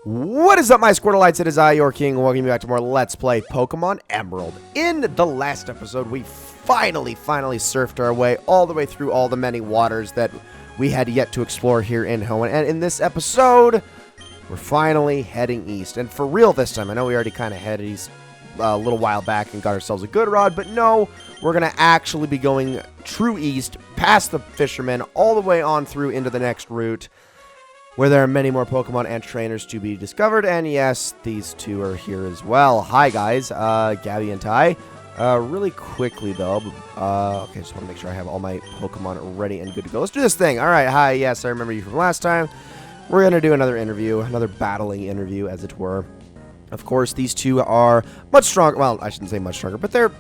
What is up, my Squirtleites? It is I, your king. Welcome you back to more Let's Play Pokemon Emerald. In the last episode, we finally surfed our way all the way through all the many waters that we had yet to explore here in Hoenn. And in this episode, we're finally heading east. And for real this time, I know we already kind of headed east a little while back and got ourselves a good rod, but no, we're going to actually be going true east, past the fishermen, all the way on through into the next route, where there are many more Pokemon and trainers to be discovered. And yes, these two are here as well. Hi guys, Gabby and Ty. Really quickly though, okay, just want to make sure I have all my Pokemon ready and good to go. Let's do this thing. Alright, hi, yes, I remember you from last time. We're going to do another interview, another battling interview as it were. Of course, these two are much stronger, well, I shouldn't say much stronger, but they're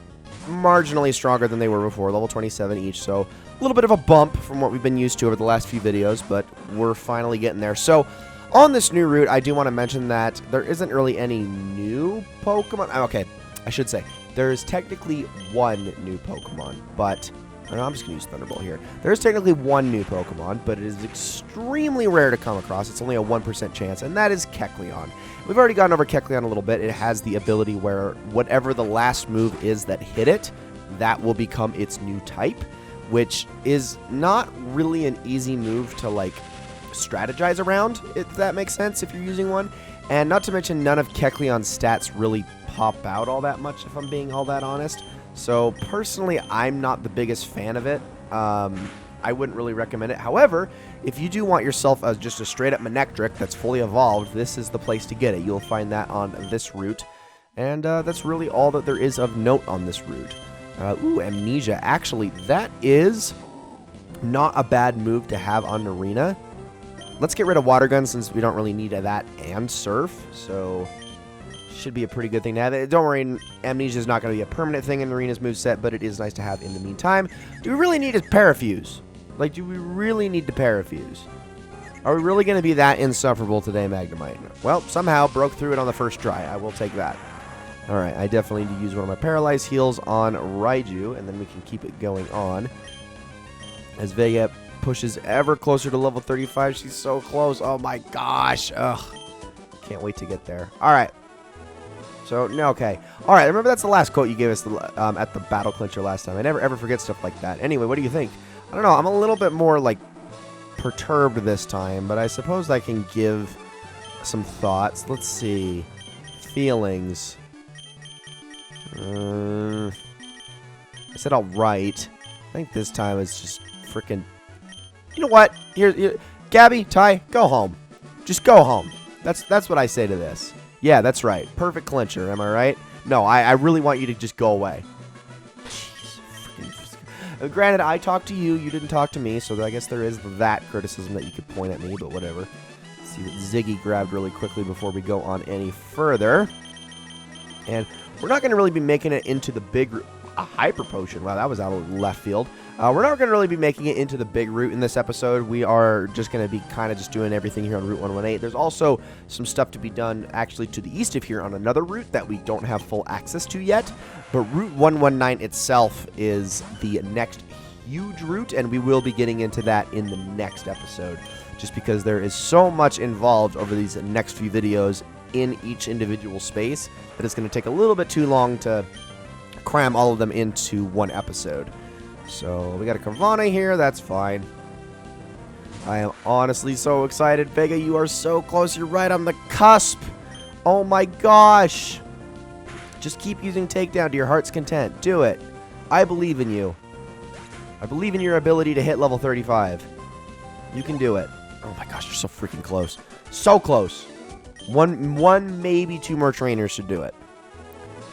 marginally stronger than they were before, level 27 each, so a little bit of a bump from what we've been used to over the last few videos, but we're finally getting there. So, on this new route, I do want to mention that there isn't really any new Pokemon. Okay, I should say, there is technically one new Pokemon, but I'm just going to use Thunderbolt here. There is technically one new Pokemon, but it is extremely rare to come across. It's only a 1% chance, and that is Kecleon. We've already gone over Kecleon a little bit. It has the ability where whatever the last move is that hit it, that will become its new type, which is not really an easy move to, like, strategize around, if that makes sense, if you're using one. And not to mention, none of Kecleon's stats really pop out all that much, if I'm being all that honest. So, personally, I'm not the biggest fan of it. I wouldn't really recommend it. However, if you do want yourself just a straight-up Manectric that's fully evolved, this is the place to get it. You'll find that on this route. And that's really all that there is of note on this route. Ooh, Amnesia. Actually, that is not a bad move to have on Arena. Let's get rid of Water Gun since we don't really need that and Surf. So, should be a pretty good thing to have. Don't worry, Amnesia is not going to be a permanent thing in Arena's moveset, but it is nice to have in the meantime. Do we really need a Parafuse? Like, do we really need to Parafuse? Are we really going to be that insufferable today, Magnemite? Well, somehow broke through it on the first try. I will take that. Alright, I definitely need to use one of my Paralyze Heals on Raiju, and then we can keep it going on. As Vega pushes ever closer to level 35, she's so close. Oh my gosh. Ugh. Can't wait to get there. Alright. So, no, okay. Alright, remember that's the last quote you gave us at the Battle Clincher last time. I never ever forget stuff like that. Anyway, what do you think? I don't know, I'm a little bit more, like, perturbed this time, but I suppose I can give some thoughts. Let's see. Feelings. I said alright. I think this time it's just freaking... You know what? Here, Gabby, Ty, go home. Just go home. That's what I say to this. Yeah, that's right. Perfect clincher, am I right? No, I really want you to just go away. Jeez, granted, I talked to you, you didn't talk to me, so I guess there is that criticism that you could point at me, but whatever. Let's see what Ziggy grabbed really quickly before we go on any further. And we're not going to really be making it into the big... A Hyper Potion. Wow, that was out of left field. We're not going to really be making it into the big route in this episode. We are just going to be kind of just doing everything here on Route 118. There's also some stuff to be done actually to the east of here on another route that we don't have full access to yet. But Route 119 itself is the next huge route, and we will be getting into that in the next episode. Just because there is so much involved over these next few videos in each individual space that it's going to take a little bit too long to cram all of them into one episode. So, we got a Carvanha here, that's fine. I am honestly so excited. Vega, you are so close, you're right on the cusp. Oh my gosh. Just keep using Takedown to your heart's content. Do it. I believe in you. I believe in your ability to hit level 35. You can do it. Oh my gosh, you're so freaking close. So close. One, maybe two more trainers should do it.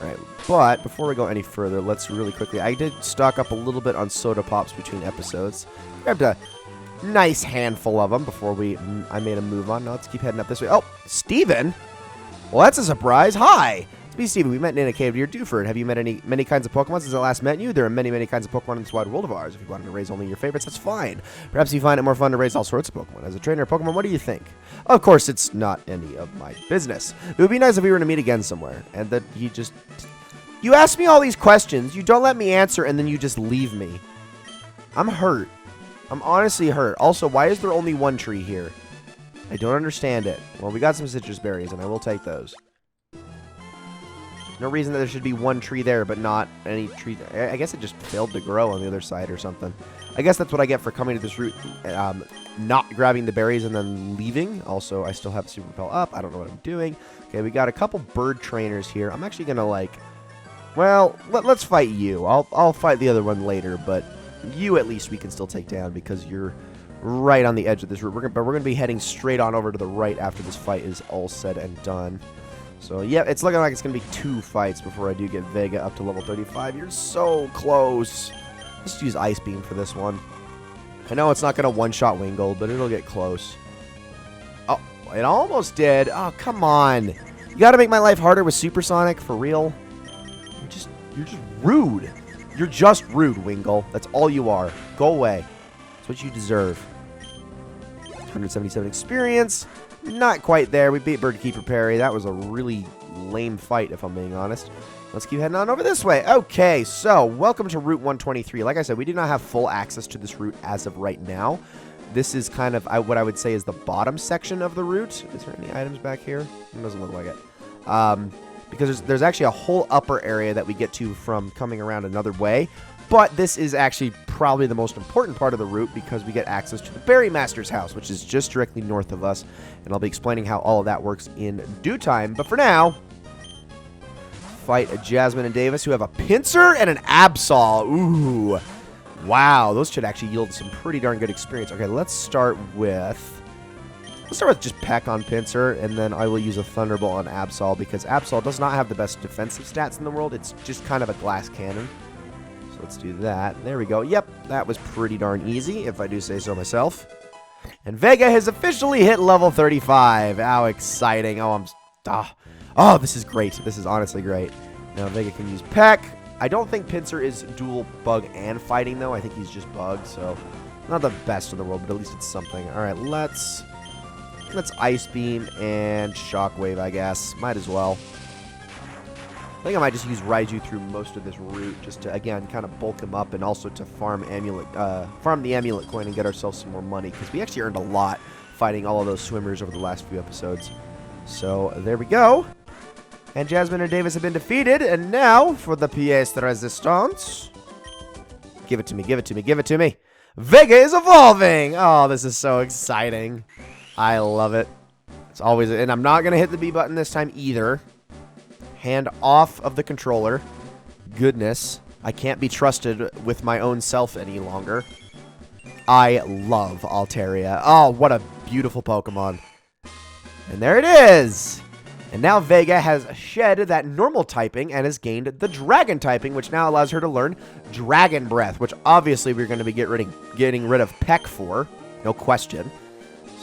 Alright, but before we go any further, let's really quickly... I did stock up a little bit on Soda Pops between episodes. Grabbed a nice handful of them before I made a move on. Now let's keep heading up this way. Oh, Steven? Well, that's a surprise. Hi! It's me, Steven. We met in a cave near Dewford. Have you met many kinds of Pokemon since I last met you? There are many kinds of Pokemon in this wide world of ours. If you wanted to raise only your favorites, that's fine. Perhaps you find it more fun to raise all sorts of Pokemon. As a trainer of Pokemon, what do you think? Of course, it's not any of my business. It would be nice if we were to meet again somewhere. And that he just... You ask me all these questions, you don't let me answer, and then you just leave me. I'm hurt. I'm honestly hurt. Also, why is there only one tree here? I don't understand it. Well, we got some citrus berries, and I will take those. No reason that there should be one tree there, but not any tree. I guess it just failed to grow on the other side or something. I guess that's what I get for coming to this route, not grabbing the berries and then leaving. Also, I still have the super repel up. I don't know what I'm doing. Okay, we got a couple bird trainers here. I'm actually going to, like, well, let's fight you. I'll fight the other one later, but you at least we can still take down because you're right on the edge of this route. But we're going to be heading straight on over to the right after this fight is all said and done. So, yeah, it's looking like it's going to be 2 fights before I do get Vega up to level 35. You're so close. Let's use Ice Beam for this one. I know it's not going to one-shot Wingull, but it'll get close. Oh, it almost did. Oh, come on. You got to make my life harder with Supersonic, for real. You're just rude. You're just rude, Wingull. That's all you are. Go away. That's what you deserve. 177 experience. Not quite there. We beat Birdkeeper Perry. That was a really lame fight, if I'm being honest. Let's keep heading on over this way. Okay, so welcome to Route 123. Like I said, we do not have full access to this route as of right now. This is kind of what I would say is the bottom section of the route. Is there any items back here? It doesn't look like it. Because there's actually a whole upper area that we get to from coming around another way. But this is actually probably the most important part of the route because we get access to the Berry Master's house, which is just directly north of us. And I'll be explaining how all of that works in due time. But for now, fight Jasmine and Davis, who have a Pinsir and an Absol. Ooh. Wow, those should actually yield some pretty darn good experience. Okay, let's start with just Peck on Pinsir, and then I will use a Thunderbolt on Absol because Absol does not have the best defensive stats in the world. It's just kind of a glass cannon. So let's do that. There we go. Yep, that was pretty darn easy, if I do say so myself. And Vega has officially hit level 35. How exciting. Oh, this is great. This is honestly great. Now Vega can use Peck. I don't think Pinsir is dual bug and fighting, though. I think he's just bug, so not the best in the world, but at least it's something. All right, let's Ice Beam and Shockwave, I guess. Might as well. I think I might just use Raiju through most of this route just to, again, kind of bulk him up and also to farm the Amulet coin and get ourselves some more money because we actually earned a lot fighting all of those swimmers over the last few episodes. So, there we go. And Jasmine and Davis have been defeated, and now for the pièce de résistance. Give it to me, give it to me, give it to me. Vega is evolving! Oh, this is so exciting. I love it. It's always, and I'm not going to hit the B button this time either. Hand off of the controller. Goodness. I can't be trusted with my own self any longer. I love Altaria. Oh, what a beautiful Pokemon. And there it is. And now Vega has shed that normal typing and has gained the dragon typing, which now allows her to learn Dragon Breath, which obviously we're going to be getting rid of Peck for. No question.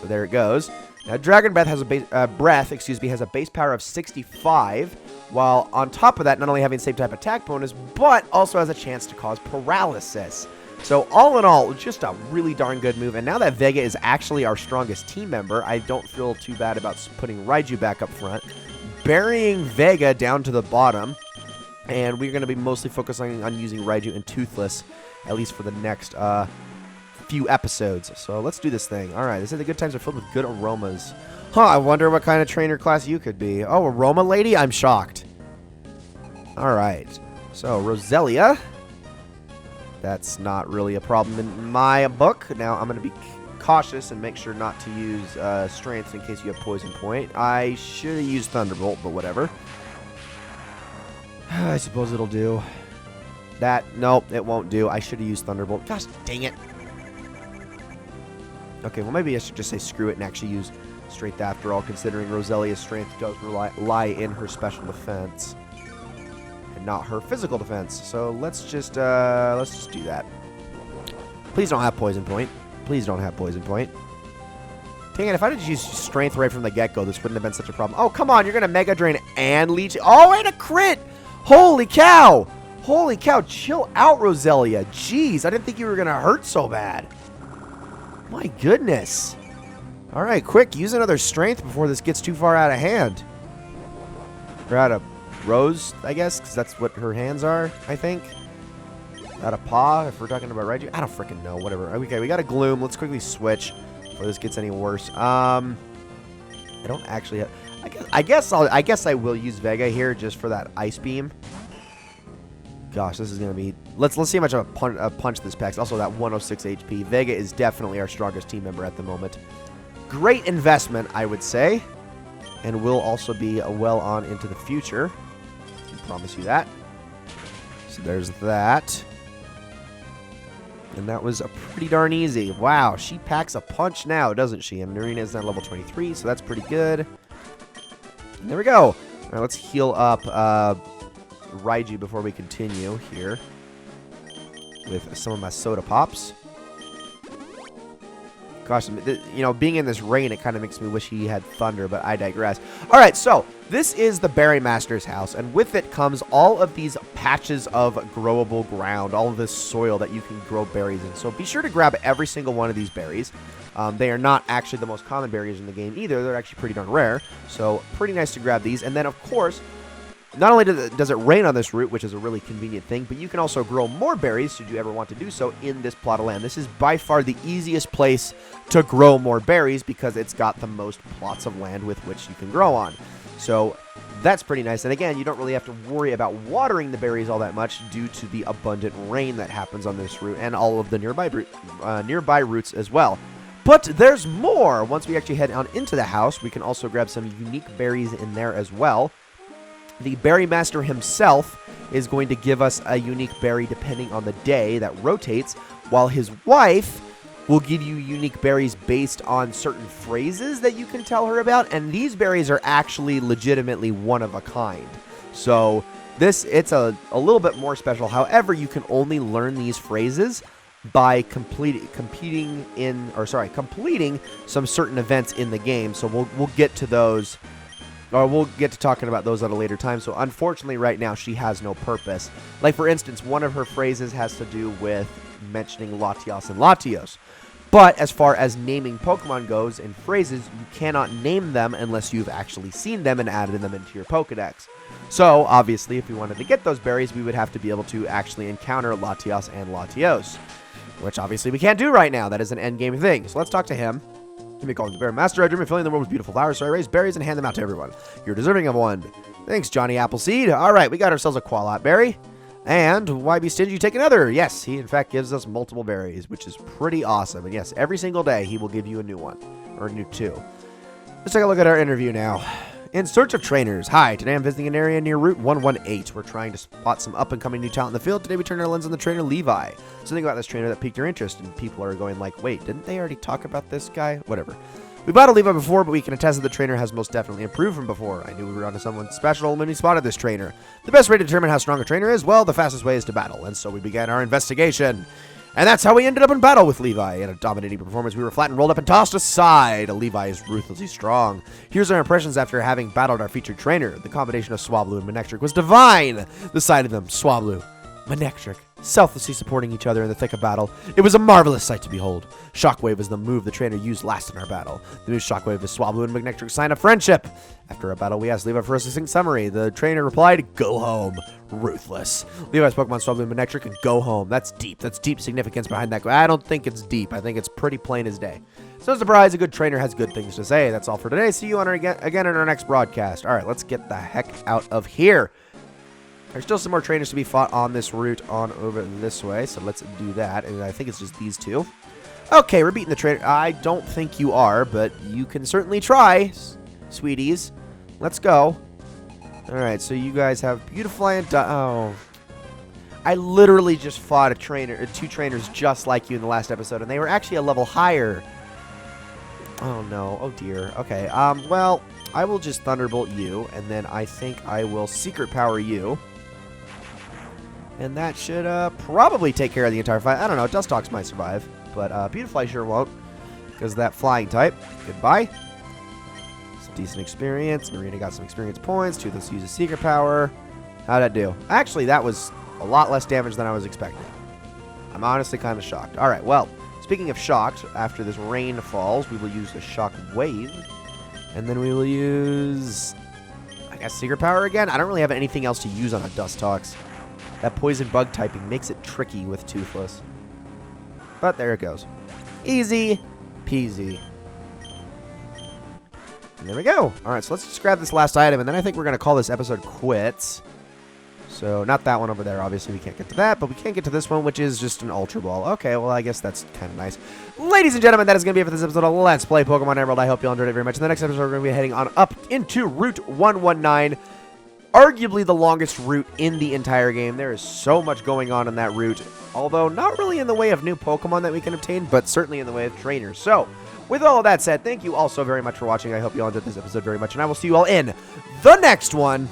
So there it goes. Now, Dragon Breath has a base power of 65, while on top of that, not only having the same type attack bonus, but also has a chance to cause paralysis. So all in all, just a really darn good move. And now that Vega is actually our strongest team member, I don't feel too bad about putting Raiju back up front, burying Vega down to the bottom, and we're going to be mostly focusing on using Raiju and Toothless, at least for the next few episodes. So let's do this thing. All right, they said the good times are filled with good aromas. Huh, I wonder what kind of trainer class you could be. Oh, aroma lady? I'm shocked. All right, so Roselia. That's not really a problem in my book. Now, I'm going to be cautious and make sure not to use Strength in case you have Poison Point. I should have used Thunderbolt, but whatever. I suppose it'll do. Nope, it won't do. I should have used Thunderbolt. Gosh, dang it. Okay, well, maybe I should just say screw it and actually use Strength after all, considering Roselia's Strength does lie in her special defense and not her physical defense. So let's just do that. Please don't have Poison Point. Please don't have Poison Point. Dang it, if I did use Strength right from the get-go, this wouldn't have been such a problem. Oh, come on, you're going to Mega Drain and Leech. Oh, and a crit! Holy cow! Holy cow, chill out, Roselia. Jeez, I didn't think you were going to hurt so bad. My goodness. All right, quick, use another Strength before this gets too far out of hand. Or out of Rose, I guess, because that's what her hands are, I think. Out of Paw, if we're talking about Raiju. I don't freaking know, whatever. Okay, we got a Gloom. Let's quickly switch before this gets any worse. I don't actually have... I guess I will use Vega here just for that Ice Beam. Gosh, this is going to be... Let's see how much of a punch this packs. Also, that 106 HP. Vega is definitely our strongest team member at the moment. Great investment, I would say. And will also be well on into the future. I can promise you that. So there's that. And that was a pretty darn easy. Wow, she packs a punch now, doesn't she? And Narina is now level 23, so that's pretty good. And there we go. All right, let's heal up Raiju before we continue here with some of my soda pops. Gosh, you know, being in this rain, it kind of makes me wish he had thunder, but I digress. All right, so this is the Berry Master's house, and with it comes all of these patches of growable ground, all of this soil that you can grow berries in. So be sure to grab every single one of these berries. They are not actually the most common berries in the game either. They're actually pretty darn rare, so pretty nice to grab these. And then, of course, not only does it rain on this route, which is a really convenient thing, but you can also grow more berries should you ever want to do so in this plot of land. This is by far the easiest place to grow more berries because it's got the most plots of land with which you can grow on. So that's pretty nice. And again, you don't really have to worry about watering the berries all that much due to the abundant rain that happens on this route and all of the nearby routes as well. But there's more! Once we actually head on into the house, we can also grab some unique berries in there as well. The Berry Master himself is going to give us a unique berry depending on the day that rotates, while his wife will give you unique berries based on certain phrases that you can tell her about, and these berries are actually legitimately one of a kind. So it's a little bit more special. However, you can only learn these phrases by completing some certain events in the game. So we'll get to those. Or we'll get to talking about those at a later time. So unfortunately right now she has no purpose. Like for instance, one of her phrases has to do with mentioning Latios and Latios. But as far as naming Pokemon goes in phrases, you cannot name them unless you've actually seen them and added them into your Pokedex. So obviously if we wanted to get those berries, we would have to be able to actually encounter Latios and Latios. Which obviously we can't do right now. That is an endgame thing. So let's talk to him. You may call him the Berry Master. I dream of filling the world with beautiful flowers, so I raise berries and hand them out to everyone. You're deserving of one. Thanks, Johnny Appleseed. All right, we got ourselves a Qualot berry. And why be stingy? Take another. Yes, he in fact gives us multiple berries, which is pretty awesome. And yes, every single day he will give you a new one, or a new two. Let's take a look at our interview now. In search of trainers. Hi, today I'm visiting an area near Route 118. We're trying to spot some up-and-coming new talent in the field. Today we turn our lens on the trainer Levi. Something about this trainer that piqued your interest, and people are going like, wait, didn't they already talk about this guy? Whatever. We battled Levi before, but we can attest that the trainer has most definitely improved from before. I knew we were onto someone special when we spotted this trainer. The best way to determine how strong a trainer is, well, the fastest way is to battle, and so we began our investigation. And that's how we ended up in battle with Levi. In a dominating performance, we were flattened, rolled up, and tossed aside. Levi is ruthlessly strong. Here's our impressions after having battled our featured trainer. The combination of Swablu and Manectric was divine. The sight of them, Swablu, Manectric, selflessly supporting each other in the thick of battle. It was a marvelous sight to behold. Shockwave was the move the trainer used last in our battle. The new Shockwave is Swablu and Manectric sign of friendship. After our battle, we asked Levi for a succinct summary. The trainer replied, go home. Ruthless. Levi's Pokemon Swablu and Manectric and go home. That's deep. That's deep significance behind that. I don't think it's deep. I think it's pretty plain as day. So no surprise, a good trainer has good things to say. That's all for today. See you on again in our next broadcast. All right, let's get the heck out of here. There's still some more trainers to be fought on this route on over this way, so let's do that. And I think it's just these two. Okay, we're beating the trainer. I don't think you are, but you can certainly try, sweeties. Let's go. All right, so you guys have Beautifly and oh, I literally just fought two trainers just like you in the last episode, and they were actually a level higher. Oh no, oh dear. Okay, well, I will just Thunderbolt you, and then I think I will Secret Power you. And that should probably take care of the entire fight. I don't know. Dustox might survive. But Beautifly sure won't. Because of that flying type. Goodbye. Some decent experience. Marina got some experience points. Toothless uses Secret Power. How'd that do? Actually, that was a lot less damage than I was expecting. I'm honestly kind of shocked. Alright, well. Speaking of shocked, after this rain falls, we will use the Shock Wave. And then we will use, I guess, Secret Power again. I don't really have anything else to use on a Dustox. That poison bug typing makes it tricky with Toothless. But there it goes. Easy peasy. And there we go. All right, so let's just grab this last item, and then I think we're going to call this episode quits. So not that one over there. Obviously, we can't get to that, but we can get to this one, which is just an Ultra Ball. Okay, well, I guess that's kind of nice. Ladies and gentlemen, that is going to be it for this episode of Let's Play Pokemon Emerald. I hope you all enjoyed it very much. In the next episode, we're going to be heading on up into Route 119. Arguably the longest route in the entire game. There is so much going on in that route, although not really in the way of new Pokemon that we can obtain, but certainly in the way of trainers. So, with all of that said, thank you all so very much for watching. I hope you all enjoyed this episode very much, and I will see you all in the next one.